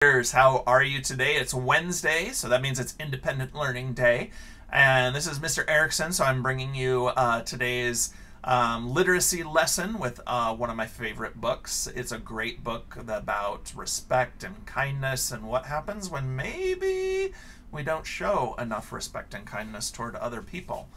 How are you today? It's Wednesday, so that means it's Independent Learning Day. And this is Mr. Erickson, so I'm bringing you today's literacy lesson with one of my favorite books. It's a great book about respect and kindness and what happens when maybe we don't show enough respect and kindness toward other people.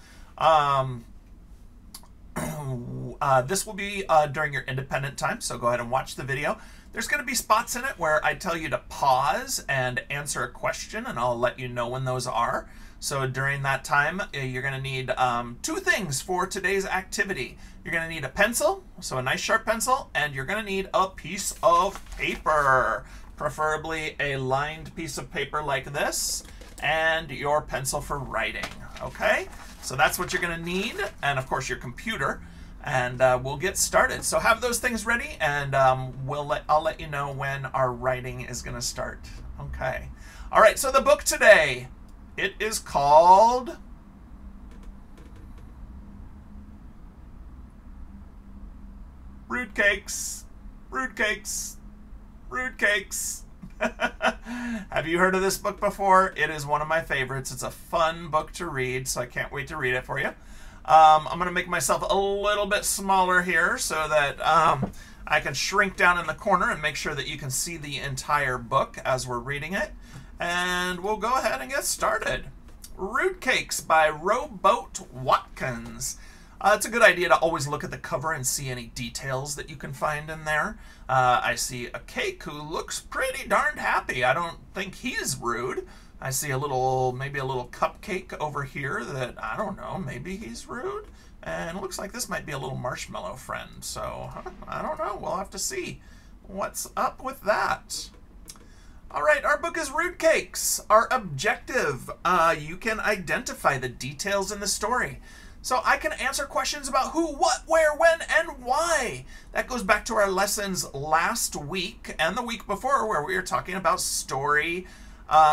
This will be during your independent time, so go ahead and watch the video. There's going to be spots in it where I tell you to pause and answer a question, and I'll let you know when those are. So during that time, you're going to need two things for today's activity. You're going to need a pencil, so a nice sharp pencil, and you're going to need a piece of paper, preferably a lined piece of paper like this, and your pencil for writing, okay? So that's what you're going to need, and of course your computer. And we'll get started. So have those things ready, and I'll let you know when our writing is going to start. Okay. All right. So the book today, it is called Rude Cakes. Rude Cakes. Rude Cakes. Have you heard of this book before? It is one of my favorites. It's a fun book to read, so I can't wait to read it for you. I'm going to make myself a little bit smaller here so that I can shrink down in the corner and make sure that you can see the entire book as we're reading it. And we'll go ahead and get started. Rude Cakes by Rowboat Watkins. It's a good idea to always look at the cover and see any details that you can find in there. I see a cake who looks pretty darned happy. I don't think he's rude. I see maybe a little cupcake over here that, I don't know, maybe he's rude. And it looks like this might be a little marshmallow friend. So, I don't know. We'll have to see what's up with that. All right, our book is Rude Cakes. Our objective, you can identify the details in the story. So I can answer questions about who, what, where, when, and why. That goes back to our lessons last week and the week before where we were talking about story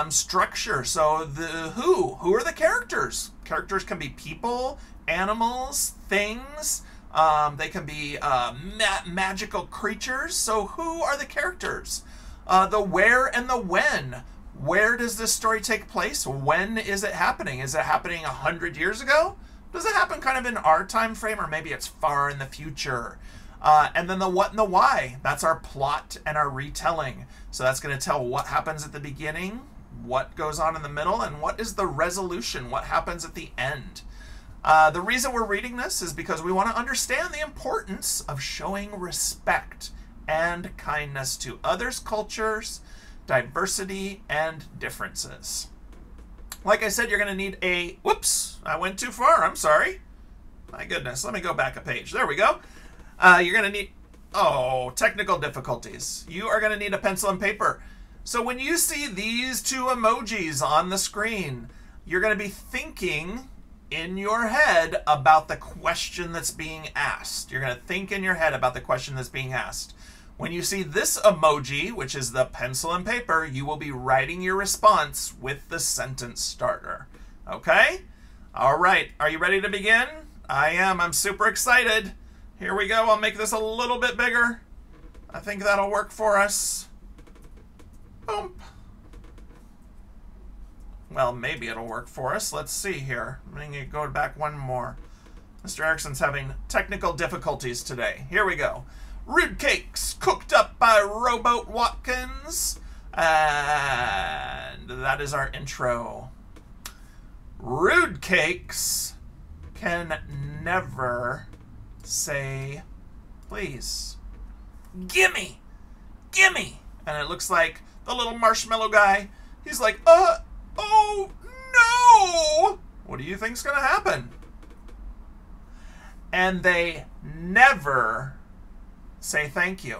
structure. So who are the characters? Characters can be people, animals, things. They can be magical creatures. So who are the characters? The where and the when. Where does this story take place? When is it happening? Is it happening 100 years ago? Does it happen kind of in our time frame, or maybe it's far in the future? And then the what and the why. That's our plot and our retelling. So that's going to tell what happens at the beginning, what goes on in the middle, and what is the resolution, what happens at the end. The reason we're reading this is because we want to understand the importance of showing respect and kindness to others' cultures, diversity, and differences. Like I said, you're going to need a... Whoops, I went too far. I'm sorry. My goodness, let me go back a page. There we go. You're going to need... Oh, technical difficulties. You are going to need a pencil and paper. So when you see these two emojis on the screen, you're going to be thinking in your head about the question that's being asked. You're going to think in your head about the question that's being asked. When you see this emoji, which is the pencil and paper, you will be writing your response with the sentence starter. Okay? All right. Are you ready to begin? I am. I'm super excited. Here we go. I'll make this a little bit bigger. I think that'll work for us. Boom. Well, maybe it'll work for us. Let's see here. I'm going to go back one more. Mr. Erickson's having technical difficulties today. Here we go. Rude Cakes, cooked up by Rowboat Watkins. And that is our intro. Rude Cakes can never say please. Gimme! Gimme! And it looks like the little marshmallow guy, he's like, oh no! What do you think's gonna happen? And they never say thank you.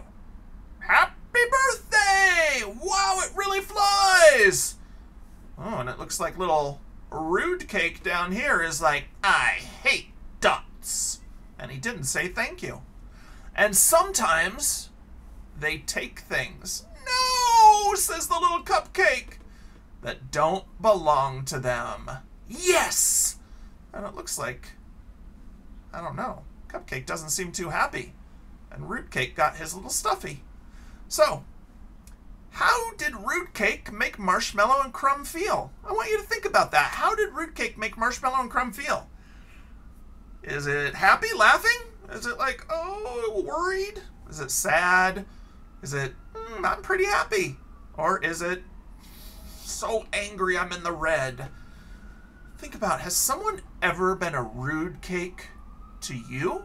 Happy birthday! Wow, it really flies! Oh, and it looks like little Rude Cake down here is like, I hate dots. And he didn't say thank you. And sometimes they take things, no, says the little cupcake, that don't belong to them. Yes! And it looks like, I don't know, Cupcake doesn't seem too happy. And Rude Cake got his little stuffy. So, How did Rude Cake make Marshmallow and Crumb feel? I want you to think about that. How did Rude Cake make Marshmallow and Crumb feel? Is it happy, laughing? Is it like, oh, worried? Is it sad? Is it, I'm pretty happy? Or is it so angry I'm in the red? Think about it. Has someone ever been a rude cake to you?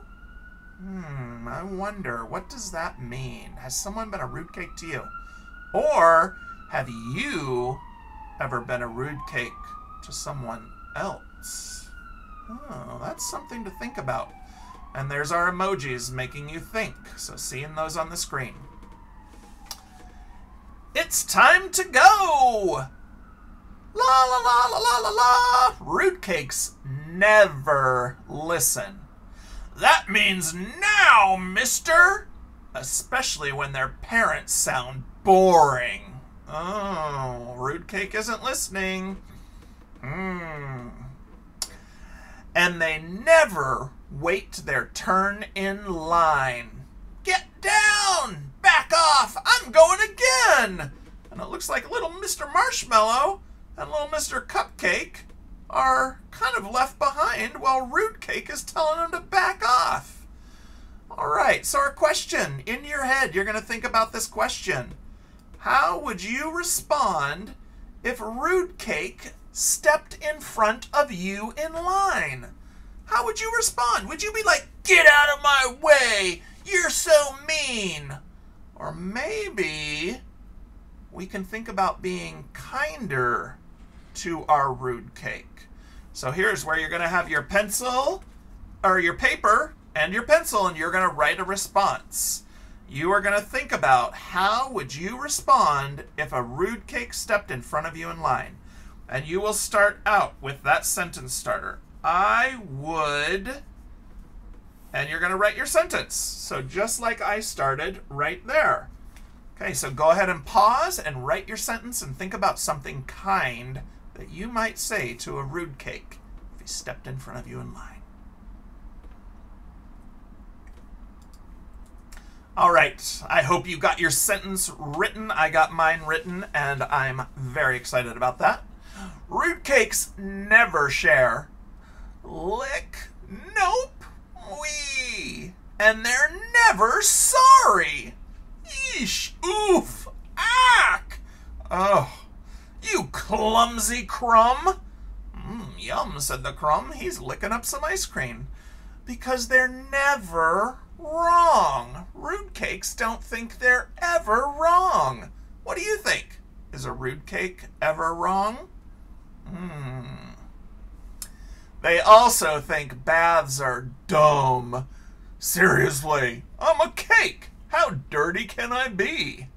I wonder, what does that mean? Has someone been a rude cake to you? Or have you ever been a rude cake to someone else? Oh, that's something to think about. And there's our emojis making you think. So seeing those on the screen. It's time to go! La la la la la la la! Rude cakes never listen. That means now, mister! Especially when their parents sound boring. Oh, Rude Cake isn't listening. And they never wait their turn in line. Get down! Back off! I'm going again! And it looks like little Mr. Marshmallow and little Mr. Cupcake are kind of left behind while Rude Cake is telling them to back off. All right, so our question in your head, you're going to think about this question. How would you respond if Rude Cake stepped in front of you in line? How would you respond? Would you be like, get out of my way, you're so mean? Or maybe we can think about being kinder to our Rude Cake. So here's where you're going to have your pencil, or your paper, and your pencil, and you're going to write a response. You are going to think about how would you respond if a Rude Cake stepped in front of you in line. And you will start out with that sentence starter. I would, and you're going to write your sentence. So just like I started right there. Okay, so go ahead and pause and write your sentence and think about something kind that you might say to a Rude Cake if he stepped in front of you in line. All right, I hope you got your sentence written. I got mine written, and I'm very excited about that. Rude Cakes never share. Lick, nope, wee. And they're never sorry. Yeesh, oof, ack. Oh, you clumsy crumb. Yum, said the crumb. He's licking up some ice cream. Because they're never wrong. Rude Cakes don't think they're ever wrong. What do you think? Is a Rude Cake ever wrong? They also think baths are dumb. Seriously, I'm a cake. How dirty can I be?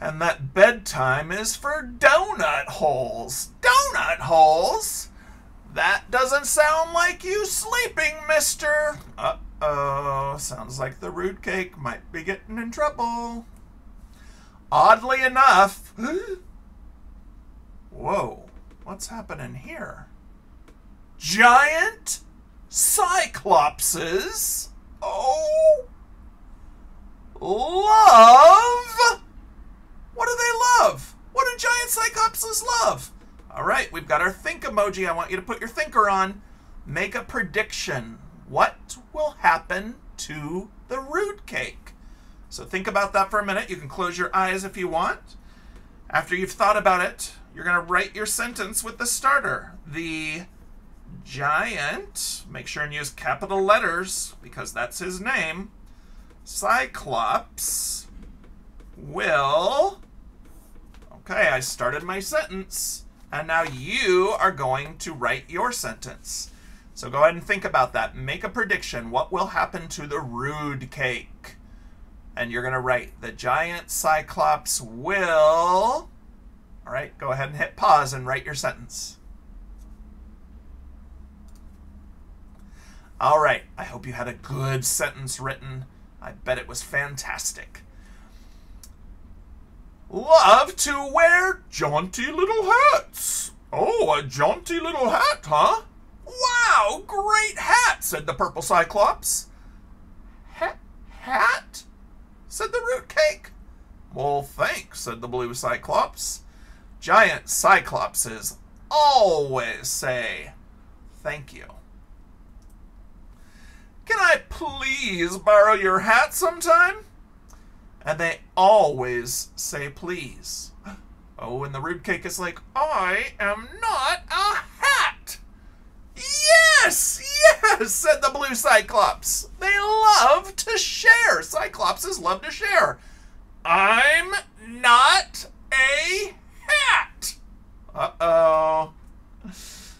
And that bedtime is for donut holes. Donut holes? That doesn't sound like you sleeping, mister. Uh-oh, sounds like the Rude Cake might be getting in trouble. Oddly enough, whoa, what's happening here? Giant cyclopses, love? What do they love? What do giant cyclopses love? All right, we've got our think emoji. I want you to put your thinker on. Make a prediction. What will happen to the Rude Cake? So think about that for a minute. You can close your eyes if you want. After you've thought about it, you're going to write your sentence with the starter. The giant, make sure and use capital letters because that's his name, Cyclops will... Okay, I started my sentence. And now you are going to write your sentence. So go ahead and think about that. Make a prediction. What will happen to the Rude Cake? And you're going to write, the giant cyclops will... All right, go ahead and hit pause and write your sentence. All right, I hope you had a good sentence written. I bet it was fantastic. Love to wear jaunty little hats. Oh, a jaunty little hat, huh? Wow, great hat, said the purple cyclops. Hat? Said the Rude Cake. Well, thanks, said the blue Cyclops. Giant Cyclopses always say thank you. Can I please borrow your hat sometime? And they always say please. Oh, and the rude cake is like, I am not a hat. Yes, yes, said the blue Cyclops. They love to share. Cyclopses love to share. I'm not a hat. Uh-oh.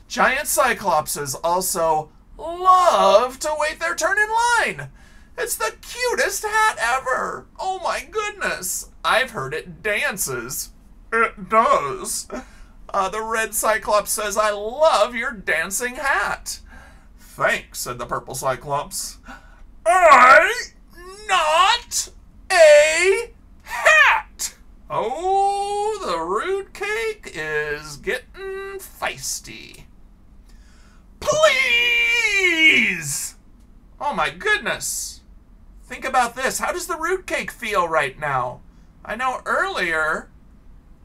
Giant Cyclopses also love to wait their turn in line. It's the cutest hat ever. Oh my goodness. I've heard it dances. It does. The red Cyclops says, I love your dancing hat. Thanks, said the purple Cyclops. I'm not a hat. Oh, the rude cake is getting feisty. Please! Oh my goodness. Think about this. How does the rude cake feel right now? I know earlier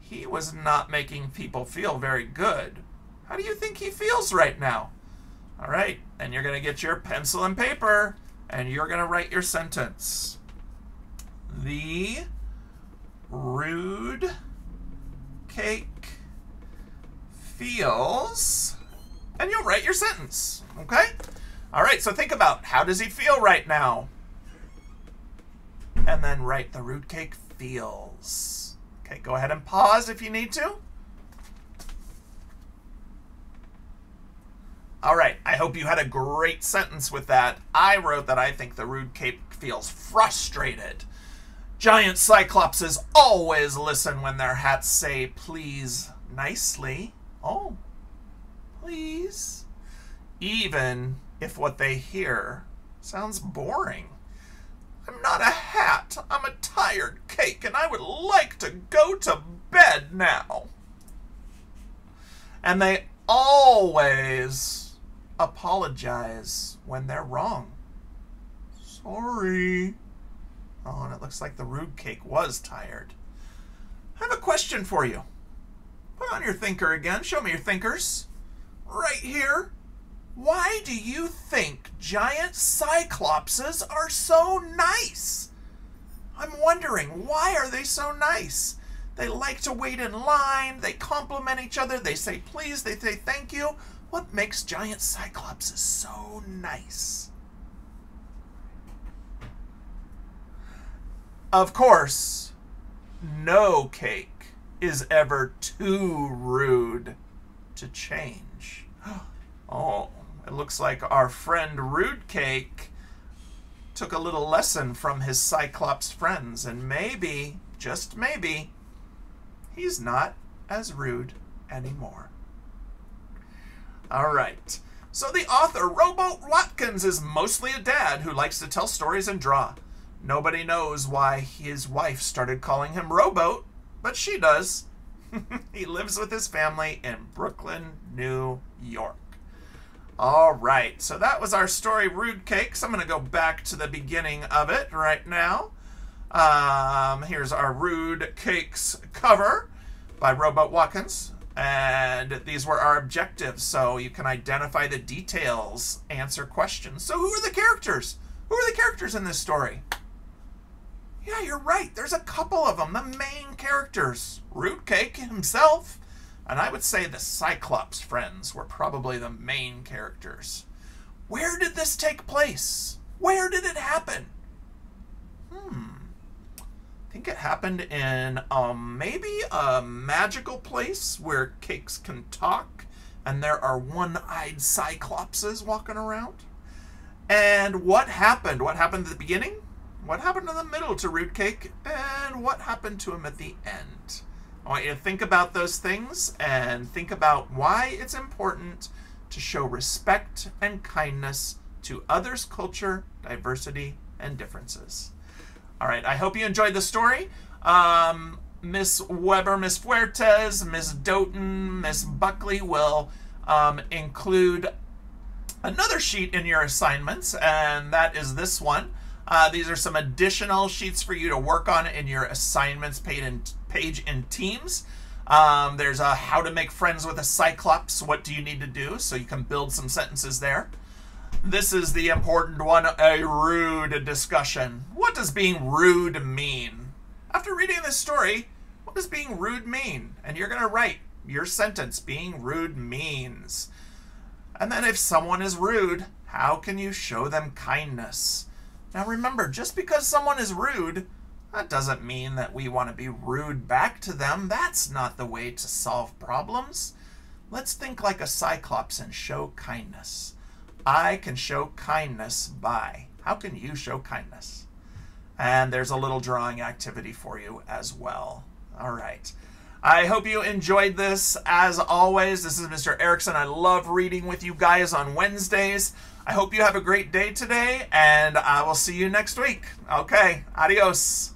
he was not making people feel very good. How do you think he feels right now? All right, and you're going to get your pencil and paper, and you're going to write your sentence. The rude cake feels, and you'll write your sentence, okay? All right, so think about, how does he feel right now? And then write the rude cake feels. Okay, go ahead and pause if you need to. All right, I hope you had a great sentence with that. I wrote that I think the rude cake feels frustrated. Giant Cyclopses always listen when their hats say please nicely. Oh, please. Even if what they hear sounds boring. I'm not a hat. I'm a tired cake, and I would like to go to bed now. And they always apologize when they're wrong. Sorry. Oh, and it looks like the rude cake was tired. I have a question for you. Put on your thinker again. Show me your thinkers. Right here. Why do you think giant Cyclopses are so nice? I'm wondering, why are they so nice? They like to wait in line, they compliment each other, they say please, they say thank you. What makes giant Cyclopses so nice? Of course, no cake is ever too rude to change. Oh, it looks like our friend Rude Cake took a little lesson from his Cyclops friends, and maybe, just maybe, he's not as rude anymore. All right. So the author, Rowboat Watkins, is mostly a dad who likes to tell stories and draw. Nobody knows why his wife started calling him Rowboat, but she does. He lives with his family in Brooklyn, New York. All right, so that was our story, Rude Cakes. I'm going to go back to the beginning of it right now. Here's our Rude Cakes cover by Rowboat Watkins. And these were our objectives, so you can identify the details, answer questions. So who are the characters? Who are the characters in this story? Yeah, you're right. There's a couple of them. The main characters. Rude Cake himself. And I would say the Cyclops friends were probably the main characters. Where did this take place? Where did it happen? I think it happened in maybe a magical place where cakes can talk and there are one-eyed Cyclopses walking around. And what happened? What happened at the beginning? What happened in the middle to Rude Cake? And what happened to him at the end? I want you to think about those things and think about why it's important to show respect and kindness to others' culture, diversity, and differences. All right, I hope you enjoyed the story. Miss Weber, Miss Fuertes, Miss Doughton, Miss Buckley will include another sheet in your assignments, and that is this one. These are some additional sheets for you to work on in your assignments page in Teams. There's a how to make friends with a Cyclops. What do you need to do? So you can build some sentences there. This is the important one, a rude discussion. What does being rude mean? After reading this story, what does being rude mean? And you're going to write your sentence, being rude means. And then if someone is rude, how can you show them kindness? Now remember, just because someone is rude, that doesn't mean that we want to be rude back to them. That's not the way to solve problems. Let's think like a Cyclops and show kindness. I can show kindness by. How can you show kindness? And there's a little drawing activity for you as well. All right. I hope you enjoyed this. As always, this is Mr. Erickson. I love reading with you guys on Wednesdays. I hope you have a great day today, and I will see you next week. Okay, adios.